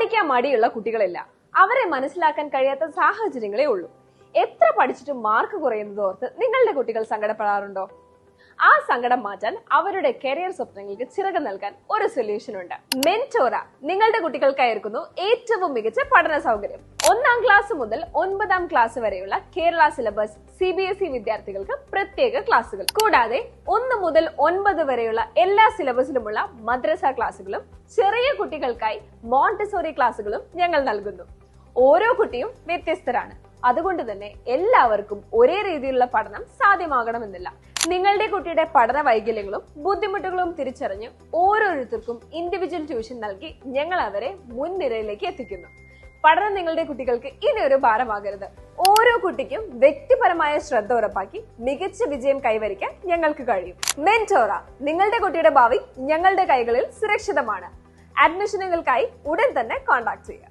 പഠിക്കാൻ മടിയുള്ള കുട്ടികളില്ല. അവരെ മനസ്സിലാക്കാൻ കഴിയാത്ത സാഹചര്യങ്ങളേ ഉള്ളൂ. എത്ര പഠിച്ചിട്ടും മാർക്ക് കുറയുന്നത് ഓർത്ത് നിങ്ങളുടെ കുട്ടികൾ സങ്കടപ്പെടാറുണ്ടോ? ആ സങ്കടം മാറ്റാൻ അവരുടെ കരിയർ സ്വപ്നങ്ങൾക്ക് ചിറക് നൽകാൻ ഒരു സൊല്യൂഷൻ ഉണ്ട്. മെന്റോറ നിങ്ങളുടെ കുട്ടികൾക്കായിരിക്കുന്നു ഏറ്റവും മികച്ച പഠന സൗകര്യം. 1ാം ക്ലാസ് മുതൽ 9ാം ക്ലാസ് വരെയുള്ള കേരള സിലബസ് CBSE വിദ്യാർത്ഥികൾക്ക് പ്രത്യേക ക്ലാസുകൾ, കൂടാതെ 1 മുതൽ 9 വരെയുള്ള എല്ലാ സിലബസിലുമുള്ള മദ്രസ ക്ലാസുകളും ചെറിയ കുട്ടികൾക്കായി മോണ്ടിസോറി ക്ലാസുകളും ഞങ്ങൾ നൽകുന്നു. ഓരോ കുട്ടിയും വ്യത്യസ്തരാണ്. അതുകൊണ്ട് തന്നെ എല്ലാവർക്കും ഒരേ രീതിയിലുള്ള പഠനം സാധ്യമാകണമെന്നില്ല. നിങ്ങളുടെ കുട്ടിയുടെ പഠന വൈകല്യങ്ങളും ബുദ്ധിമുട്ടുകളും തിരിച്ചറിഞ്ഞ് ഓരോരുത്തർക്കും ഇൻഡിവിജ്വൽ ട്യൂഷൻ നൽകി ഞങ്ങൾ അവരെ മുൻനിരയിലേക്ക് എത്തിക്കുന്നു. പഠനം നിങ്ങളുടെ കുട്ടികൾക്ക് ഇനി ഒരു ഭാരമാകരുത്. ഓരോ കുട്ടിക്കും വ്യക്തിപരമായ ശ്രദ്ധ ഉറപ്പാക്കി മികച്ച വിജയം കൈവരിക്കാൻ ഞങ്ങൾക്ക് കഴിയും. മെന്റോറ, നിങ്ങളുടെ കുട്ടിയുടെ ഭാവി ഞങ്ങളുടെ കൈകളിൽ സുരക്ഷിതമാണ്. അഡ്മിഷനുകൾക്കായി ഉടൻ തന്നെ കോൺടാക്ട് ചെയ്യുക.